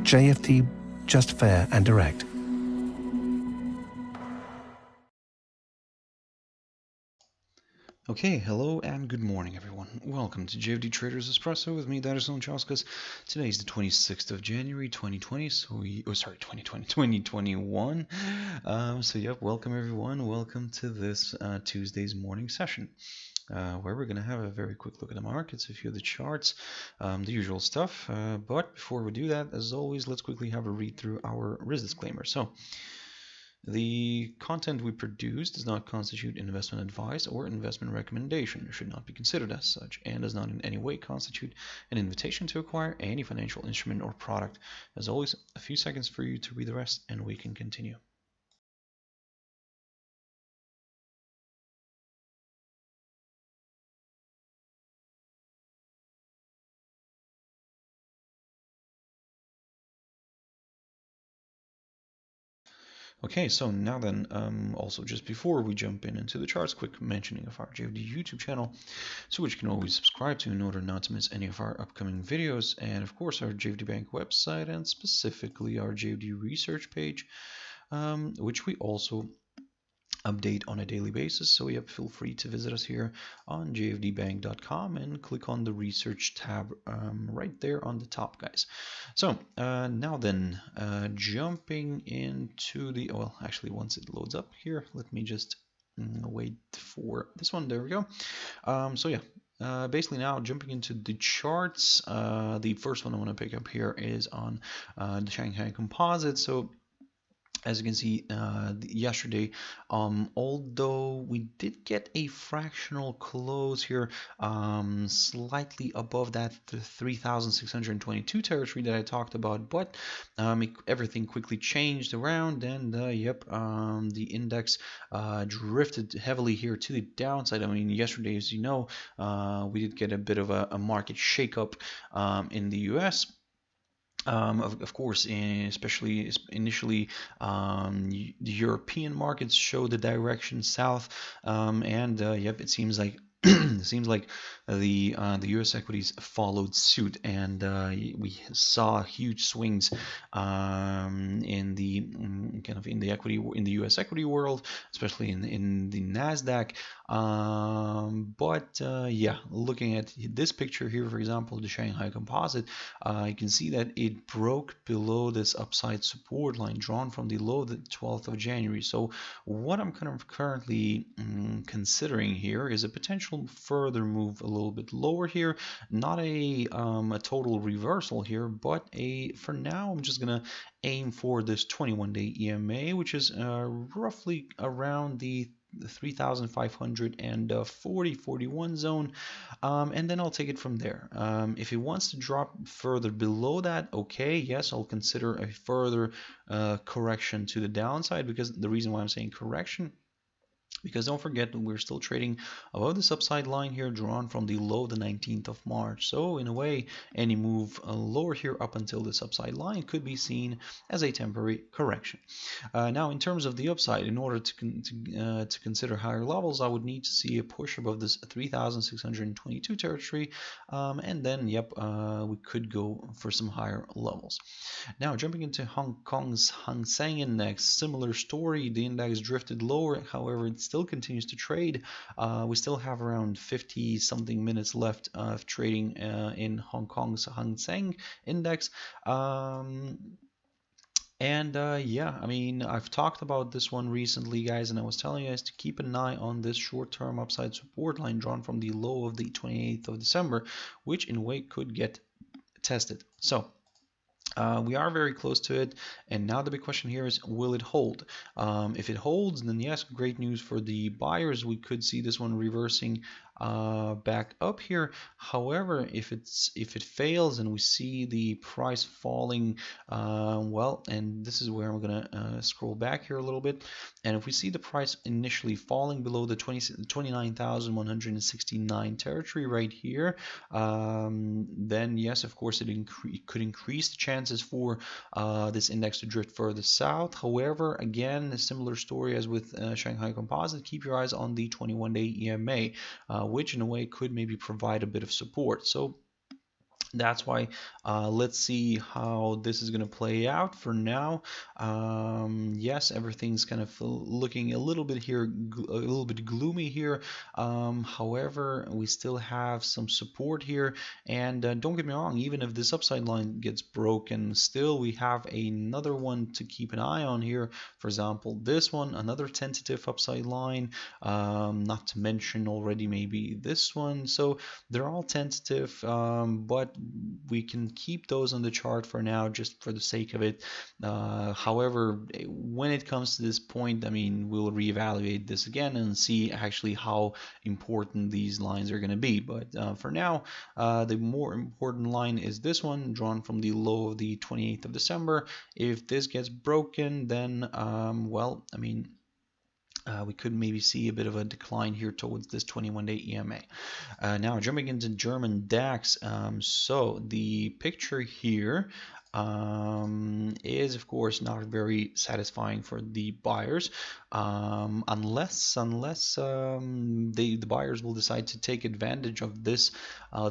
JFD, just fair and direct. Okay, hello and good morning everyone. Welcome to JFD Traders Espresso with me, Darius Anucauskas. Today is the 26th of January 2020, 2021. Welcome everyone. Welcome to this Tuesday's morning session. Where we're going to have a very quick look at the markets, a few of the charts, the usual stuff. But before we do that, as always, let's quickly have a read through our risk disclaimer. So, the content we produce does not constitute investment advice or investment recommendation. It should not be considered as such and does not in any way constitute an invitation to acquire any financial instrument or product. As always, a few seconds for you to read the rest and we can continue. Okay, so now then, also just before we jump into the charts, quick mentioning of our JFD YouTube channel, so which you can always subscribe to in order not to miss any of our upcoming videos, and of course our JFD Bank website, and specifically our JFD research page, which we also update on a daily basis. So yep, feel free to visit us here on jfdbank.com and click on the research tab right there on the top, guys. So now then, jumping into the, well, actually once it loads up here, let me just wait for this one. There we go. Basically now jumping into the charts, the first one I want to pick up here is on the Shanghai Composite. So as you can see, yesterday, although we did get a fractional close here, slightly above that 3,622 territory that I talked about, but everything quickly changed around, and the index drifted heavily here to the downside. I mean, yesterday, as you know, we did get a bit of a market shakeup in the US. Of course, especially initially, the European markets show the direction south, it seems like the U.S. equities followed suit, and we saw huge swings in the U.S. equity world, especially in the Nasdaq. Looking at this picture here, for example, the Shanghai Composite, you can see that it broke below this upside support line drawn from the low the 12th of January. So what I'm kind of currently considering here is a potential further move a little bit lower here, not a total reversal here, but for now I'm just gonna aim for this 21-day EMA, which is roughly around the 3,541 zone, and then I'll take it from there. If it wants to drop further below that, okay, yes, I'll consider a further correction to the downside, because the reason why I'm saying correction, because don't forget we're still trading above this upside line here drawn from the low the 19th of March. So in a way, any move lower here up until this upside line could be seen as a temporary correction. Now in terms of the upside, in order to consider higher levels, I would need to see a push above this 3,622 territory, and then we could go for some higher levels. Now jumping into Hong Kong's Hang Seng Index, similar story. The index drifted lower, however it still continues to trade. We still have around 50 something minutes left of trading in Hong Kong's Hang Seng Index. I mean, I've talked about this one recently, guys, and I was telling you guys to keep an eye on this short-term upside support line drawn from the low of the 28th of December, which in a way could get tested. So we are very close to it, and now the big question here is, will it hold? If it holds, then yes, great news for the buyers. We could see this one reversing back up here. However, if it fails and we see the price falling, and this is where I'm gonna scroll back here a little bit, and if we see the price initially falling below the 29,169 territory right here, then yes, of course it could increase the chances for this index to drift further south. However, again, a similar story as with Shanghai Composite. Keep your eyes on the 21-day EMA, which in a way could maybe provide a bit of support. So That's why let's see how this is going to play out. For now, yes, everything's kind of looking a little bit here, a little bit gloomy here. However, we still have some support here, and don't get me wrong, even if this upside line gets broken, still we have another one to keep an eye on here. For example, this one, another tentative upside line, not to mention already maybe this one. So they're all tentative, but we can keep those on the chart for now just for the sake of it. However, when it comes to this point, I mean, we'll reevaluate this again and see actually how important these lines are going to be. But for now, the more important line is this one, drawn from the low of the 28th of December. If this gets broken, then, well, I mean, we could maybe see a bit of a decline here towards this 21-day EMA. Now jumping into German DAX, so the picture here is of course not very satisfying for the buyers, unless the buyers will decide to take advantage of this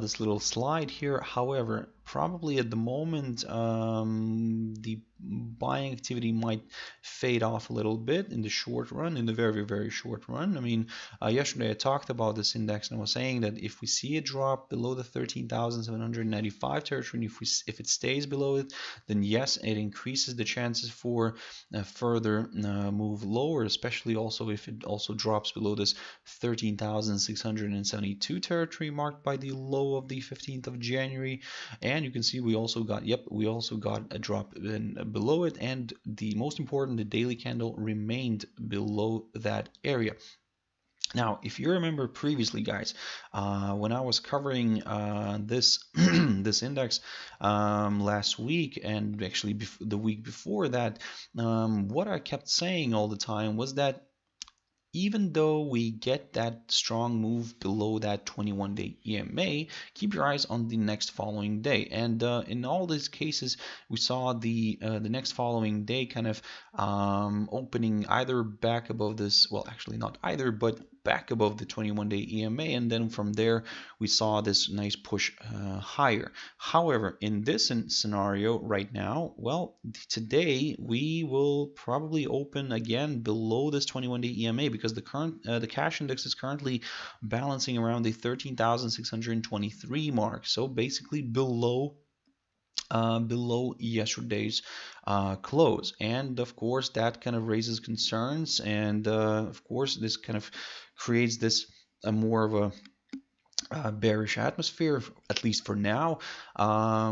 this little slide here. However, probably at the moment the buying activity might fade off a little bit in the short run, in the very short run. I mean, yesterday I talked about this index and I was saying that if we see a drop below the 13,795 territory, and if it stays below it, then yes, it increases the chances for a further move lower, especially also if it also drops below this 13,672 territory marked by the low of the 15th of January. And you can see we also got a drop below it, and the most important, the daily candle remained below that area. Now, if you remember previously, guys, when I was covering this this index last week, and actually the week before that, what I kept saying all the time was that even though we get that strong move below that 21-day EMA, keep your eyes on the next following day. And in all these cases, we saw the next following day kind of opening either back above this, well, actually not either, but back above the 21-day EMA, and then from there we saw this nice push higher. However, in this scenario right now, well, today we will probably open again below this 21-day EMA, because the current the cash index is currently balancing around the 13,623 mark, so basically below yesterday's close. And of course that kind of raises concerns, and of course this kind of creates this more of a bearish atmosphere, at least for now,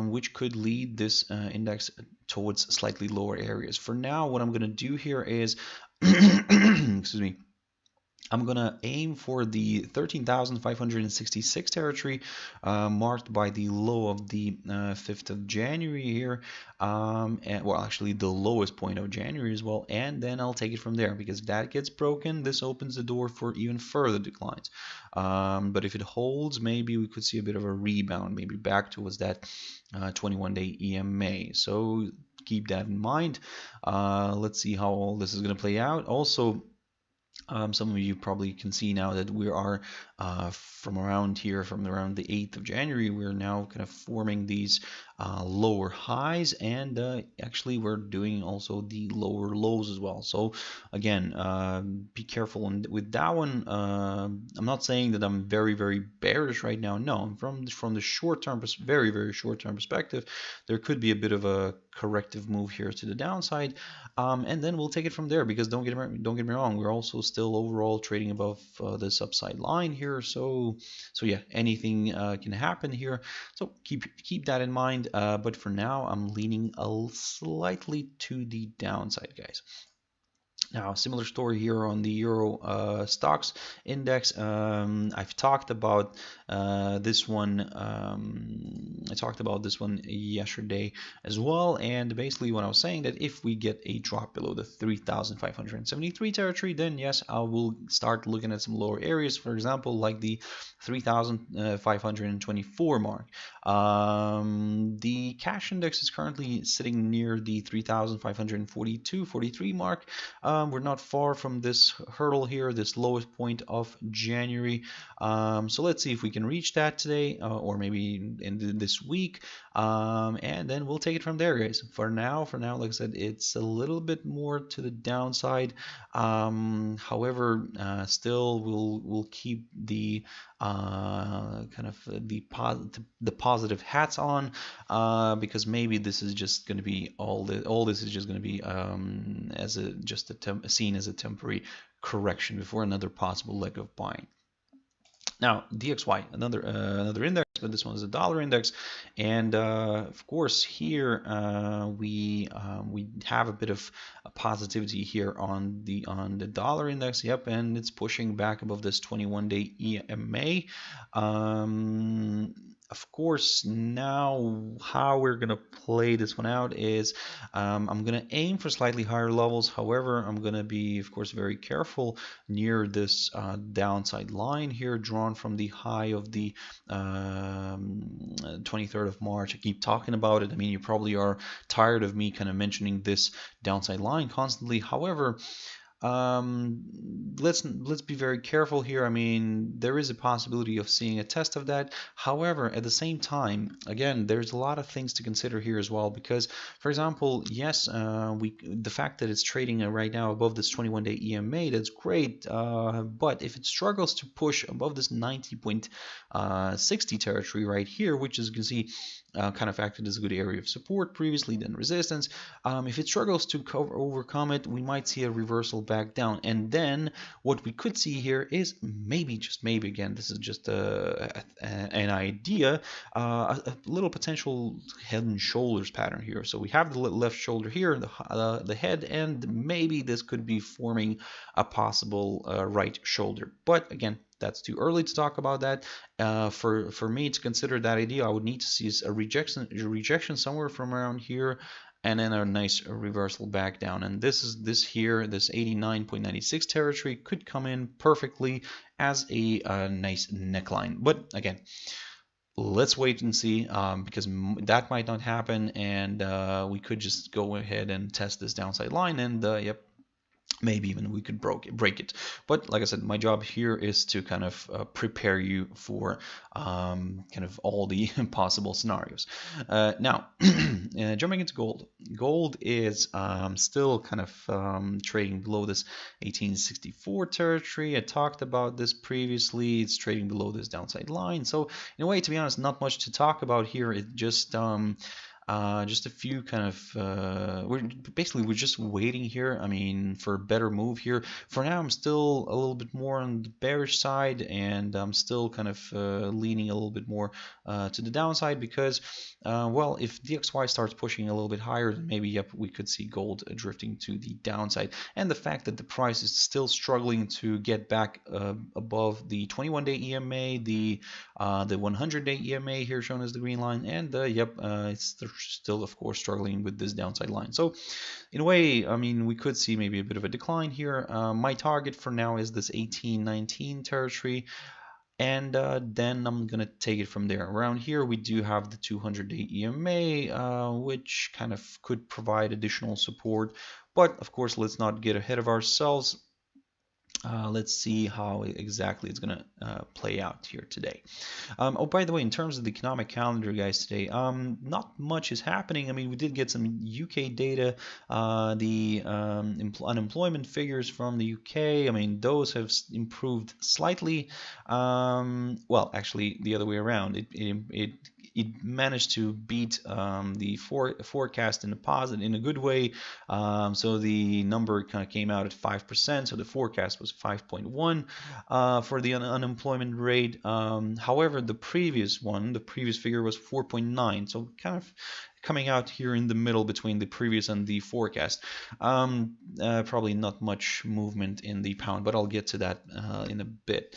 which could lead this index towards slightly lower areas. For now, what I'm going to do here is excuse me, I'm going to aim for the 13,566 territory, marked by the low of the 5th of January here, and, well, actually the lowest point of January as well, and then I'll take it from there, because if that gets broken, this opens the door for even further declines. But if it holds, maybe we could see a bit of a rebound, maybe back towards that 21-day EMA. So keep that in mind. Let's see how all this is going to play out. Also, some of you probably can see now that we are from around here, from around the 8th of January, we're now kind of forming these lower highs, and actually we're doing also the lower lows as well. So again, be careful with that one. I'm not saying that I'm very bearish right now. No, from the short term, very short term perspective, there could be a bit of a corrective move here to the downside, and then we'll take it from there, because don't get me wrong, we're also still overall trading above this upside line here. So yeah, anything can happen here, so keep that in mind. But for now, I'm leaning slightly to the downside, guys. Now, similar story here on the Euro stocks index. I've talked about this one. I talked about this one yesterday as well, and basically what I was saying, that if we get a drop below the 3,573 territory, then yes, I will start looking at some lower areas. For example, like the 3,524 mark. The cash index is currently sitting near the 3,542-43 mark. We're not far from this hurdle here, this lowest point of January. So let's see if we can reach that today, or maybe in this this week, and then we'll take it from there, guys. For now, like I said, it's a little bit more to the downside. However, still we'll keep the kind of the positive hats on, because maybe this is just going to be all this is just going to be as seen as a temporary correction before another possible leg of buying. Now, DXY, another index, but this one is a dollar index, and of course here we have a bit of a positivity here on the dollar index. Yep, and it's pushing back above this 21-day EMA. Of course, now how we're gonna play this one out is I'm gonna aim for slightly higher levels. However, I'm gonna be, of course, very careful near this downside line here, drawn from the high of the 23rd of March. I keep talking about it. I mean, you probably are tired of me kind of mentioning this downside line constantly. However, let's be very careful here. I mean, there is a possibility of seeing a test of that. However, at the same time, again, there's a lot of things to consider here as well, because, for example, yes, the fact that it's trading right now above this 21-day EMA, that's great, but if it struggles to push above this 90.60 territory right here, which, as you can see, kind of acted as a good area of support previously, then resistance. If it struggles to overcome it, we might see a reversal back down, and then what we could see here is maybe, just maybe, again, this is just an idea, a little potential head and shoulders pattern here. So we have the left shoulder here, the head, and maybe this could be forming a possible right shoulder. But again, that's too early to talk about that. For me to consider that idea, I would need to see a rejection somewhere from around here, and then a nice reversal back down. And this 89.96 territory could come in perfectly as a nice neckline. But again, let's wait and see, because that might not happen, and we could just go ahead and test this downside line, and yep, maybe even we could break it. But like I said, my job here is to kind of prepare you for kind of all the possible scenarios. Now, jumping into gold. Gold is still kind of trading below this 1864 territory. I talked about this previously. It's trading below this downside line. So in a way, to be honest, not much to talk about here. It just a few kind of we're just waiting here, I mean, for a better move here. For now, I'm still a little bit more on the bearish side, and I'm still kind of leaning a little bit more to the downside, because well, if DXY starts pushing a little bit higher, then maybe, yep, we could see gold drifting to the downside. And the fact that the price is still struggling to get back above the 21-day EMA, the 100-day EMA here shown as the green line, and yep, it's still, of course, struggling with this downside line. So in a way, I mean, we could see maybe a bit of a decline here. My target for now is this 1819 territory, and then I'm gonna take it from there. Around here we do have the 200-day EMA, which kind of could provide additional support, but of course, let's not get ahead of ourselves. Let's see how exactly it's going to play out here today. Oh, by the way, in terms of the economic calendar, guys, today, not much is happening. I mean, we did get some UK data, the unemployment figures from the UK. I mean, those have improved slightly. Well, actually, the other way around. It managed to beat the forecast in a good way. So the number kind of came out at 5%. So the forecast was 5.1 for the unemployment rate. However, the previous figure was 4.9. So kind of coming out here in the middle between the previous and the forecast. Probably not much movement in the pound, but I'll get to that in a bit.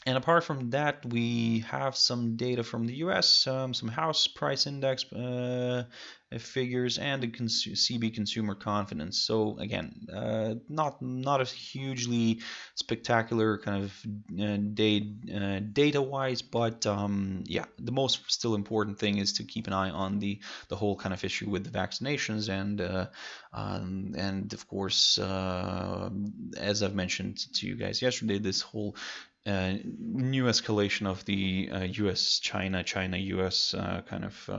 And apart from that, we have some data from the US, some house price index figures, and the CB consumer confidence. So again, not a hugely spectacular kind of data-wise, but yeah, the most still important thing is to keep an eye on the whole kind of issue with the vaccinations, and of course, as I've mentioned to you guys yesterday, this whole new escalation of the US-China, China-US kind of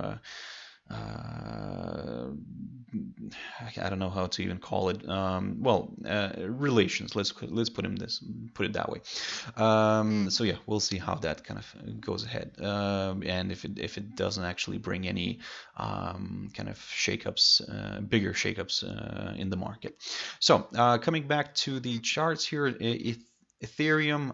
I don't know how to even call it. Relations. Let's put it that way. So yeah, we'll see how that kind of goes ahead, and if it doesn't actually bring any kind of shakeups, bigger shakeups in the market. So coming back to the charts here, Ethereum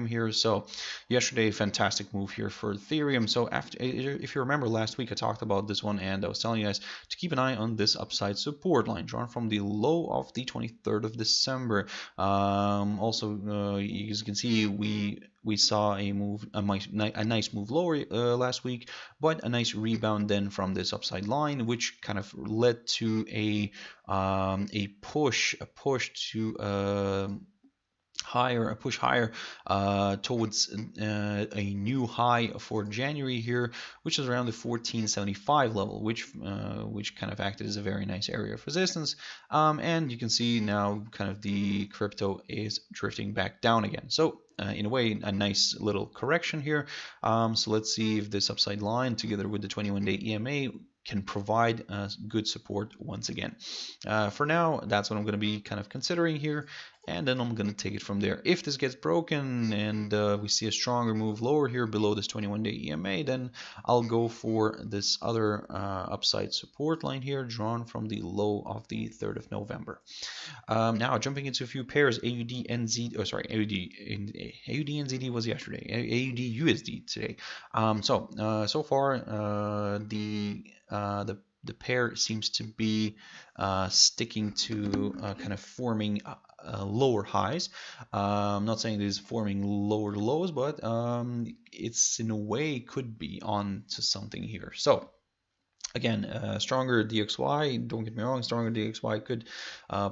here. So yesterday, fantastic move here for Ethereum. So after, if you remember last week, I talked about this one and I was telling you guys to keep an eye on this upside support line drawn from the low of the 23rd of December. Also, you can see we saw a move, a nice move lower last week, but a nice rebound then from this upside line, which kind of led to a push to a push higher towards a new high for January here, which is around the 1475 level, which kind of acted as a very nice area of resistance. And you can see now kind of the crypto is drifting back down again. So in a way, a nice little correction here. So let's see if this upside line together with the 21-day EMA can provide good support once again. For now, that's what I'm going to be kind of considering here, and then I'm going to take it from there. If this gets broken and we see a stronger move lower here below this 21-day EMA, then I'll go for this other upside support line here drawn from the low of the 3rd of November. Now jumping into a few pairs, AUD NZD was yesterday, AUD USD today. So far the pair seems to be sticking to kind of forming lower highs. I'm not saying it is forming lower lows, but it's in a way could be on to something here. So again, stronger DXY, don't get me wrong, stronger DXY could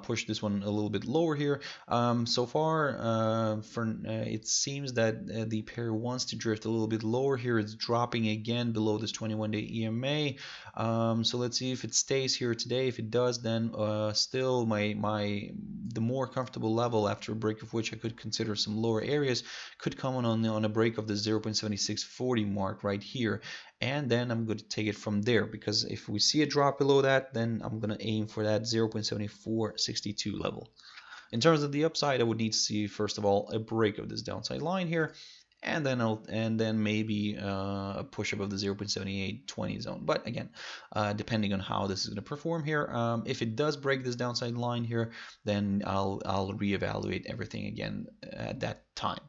push this one a little bit lower here. So far, it seems that the pair wants to drift a little bit lower here. It's dropping again below this 21-day EMA. So let's see if it stays here today. If it does, then still the more comfortable level after a break of which I could consider some lower areas could come on a break of the 0.7640 mark right here. And then I'm going to take it from there, because if we see a drop below that, then I'm going to aim for that 0.7462 level. In terms of the upside, I would need to see, first of all, a break of this downside line here, and then maybe a push above the 0.7820 zone. But again, depending on how this is going to perform here, if it does break this downside line here, then I'll reevaluate everything again at that time.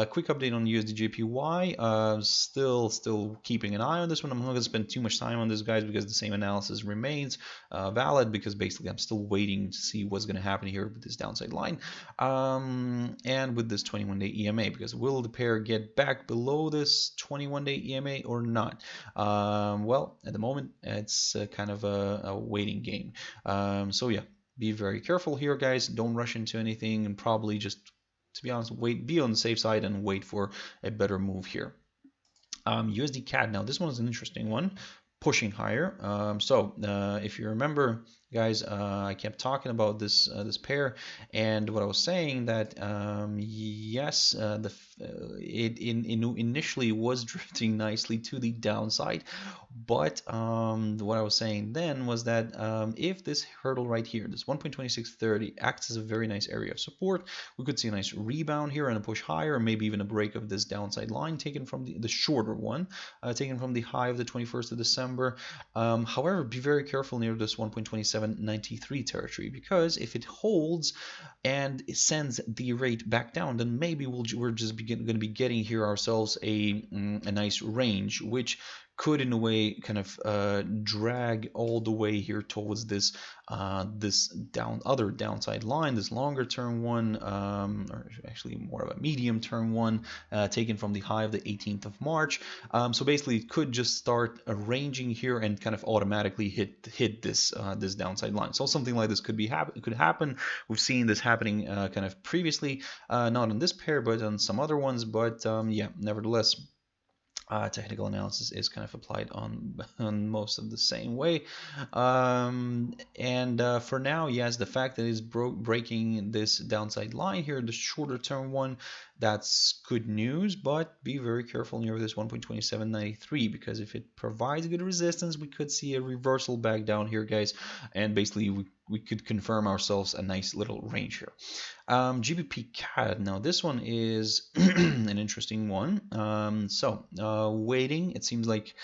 Quick update on USD Jpy. Still keeping an eye on this one. I'm not going to spend too much time on this, guys, because the same analysis remains valid, because basically I'm still waiting to see what's going to happen here with this downside line and with this 21-day EMA, because will the pair get back below this 21-day EMA or not? Well, at the moment it's kind of a waiting game. So yeah, be very careful here, guys. Don't rush into anything, and probably just, to be honest, be on the safe side and wait for a better move here. USD Cad, now this one is an interesting one, pushing higher. So if you remember, guys, I kept talking about this pair, and what I was saying that yes, it initially was drifting nicely to the downside, but what I was saying then was that if this hurdle right here, this 1.2630, acts as a very nice area of support, we could see a nice rebound here and a push higher, maybe even a break of this downside line taken from the shorter one, taken from the high of the 21st of December. However, be very careful near this 1.2793 territory, because if it holds and it sends the rate back down, then maybe we're just going to be getting here ourselves a nice range, which could in a way kind of drag all the way here towards this other downside line, this longer term one, or actually more of a medium term one, taken from the high of the 18th of March. So basically it could just start arranging here and kind of automatically hit this this downside line. So something like this could happen. We've seen this happening kind of previously, not on this pair but on some other ones, but yeah, nevertheless, technical analysis is kind of applied on most of the same way. For now, yes, the fact that it's breaking this downside line here, the shorter term one, that's good news, but be very careful near this 1.2793, because if it provides good resistance, we could see a reversal back down here, guys, and basically we could confirm ourselves a nice little range here. GBP Cad, now this one is an interesting one. Waiting, it seems like,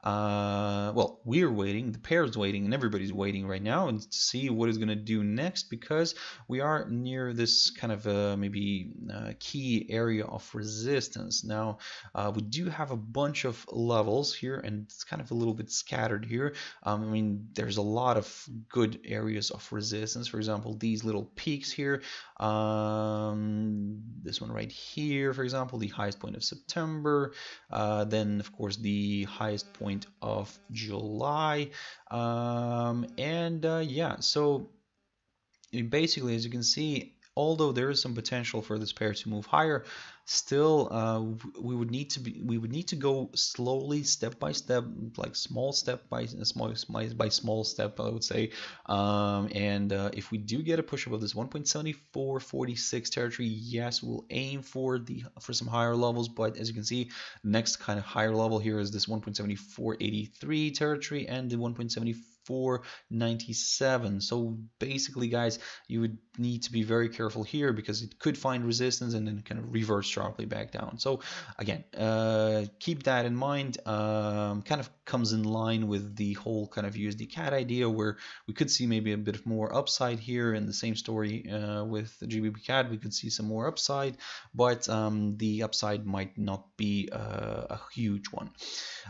well, we're waiting, the pair's waiting, and everybody's waiting right now and to see what it's going to do next, because we are near this kind of maybe key area of resistance. Now, we do have a bunch of levels here, and it's kind of a little bit scattered here. I mean, there's a lot of good areas of resistance. For example, these little peaks here. This one right here, for example, the highest point of September, then of course the highest point of July, yeah, so basically, as you can see, although there is some potential for this pair to move higher, still we would need to go slowly, step by step, like small step by small step, I would say. If we do get a push above this 1.7446 territory, yes, we'll aim for some higher levels. But as you can see, next kind of higher level here is this 1.7483 territory and the 1.7497. So basically, guys, you would need to be very careful here, because it could find resistance and then kind of reverse sharply back down. So again, keep that in mind. Kind of comes in line with the whole kind of USD Cad idea, where we could see maybe a bit more upside here. In the same story with the GBP Cad, we could see some more upside, but the upside might not be a huge one.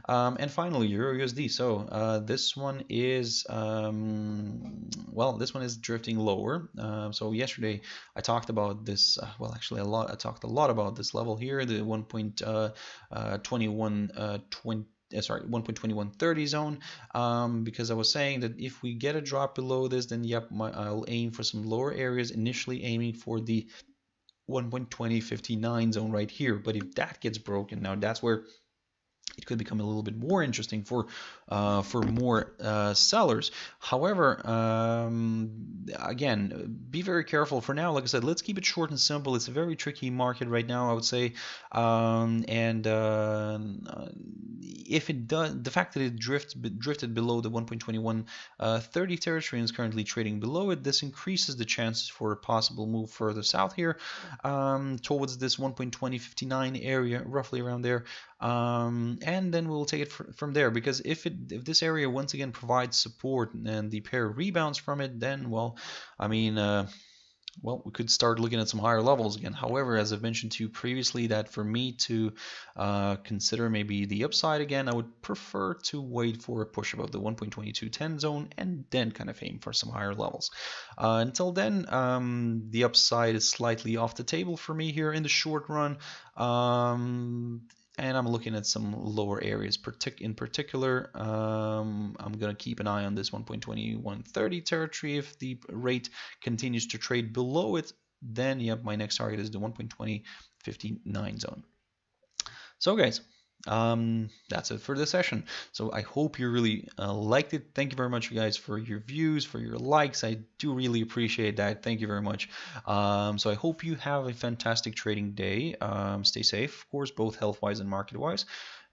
And finally, EURUSD. So this one is well, this one is drifting lower. So yesterday I talked about this. Well, actually, I talked a lot about this level here, the 1.2130 zone, because I was saying that if we get a drop below this, then yep, I'll aim for some lower areas, initially aiming for the 1.2059 zone right here. But if that gets broken, now that's where it could become a little bit more interesting for more sellers. However, again, be very careful for now. Like I said, let's keep it short and simple. It's a very tricky market right now, I would say. If it does, the fact that it drifted below the 1.2130 territory and is currently trading below it, this increases the chances for a possible move further south here towards this 1.2059 area, roughly around there. And then we'll take it from there, because if this area once again provides support and the pair rebounds from it, then, well, I mean, well, we could start looking at some higher levels again. However, as I've mentioned to you previously, that for me to consider maybe the upside again, I would prefer to wait for a push above the 1.2210 zone and then kind of aim for some higher levels. Until then, the upside is slightly off the table for me here in the short run. And I'm looking at some lower areas. In particular, I'm going to keep an eye on this 1.2130 territory. If the rate continues to trade below it, then yep, my next target is the 1.2059 zone. So guys, that's it for this session. So I hope you really liked it. Thank you very much, you guys, for your views, for your likes. I do really appreciate that. Thank you very much. So I hope you have a fantastic trading day. Stay safe, of course, both health-wise and market-wise.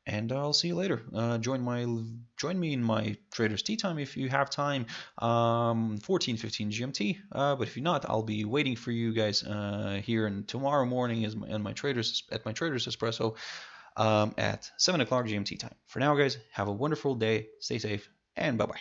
And I'll see you later. Join me in my Traders Tea Time if you have time, 14:15 GMT. But if you're not, I'll be waiting for you guys here. And tomorrow morning is at my Traders Espresso at 7 o'clock GMT time. For now, guys, have a wonderful day. Stay safe, and bye-bye.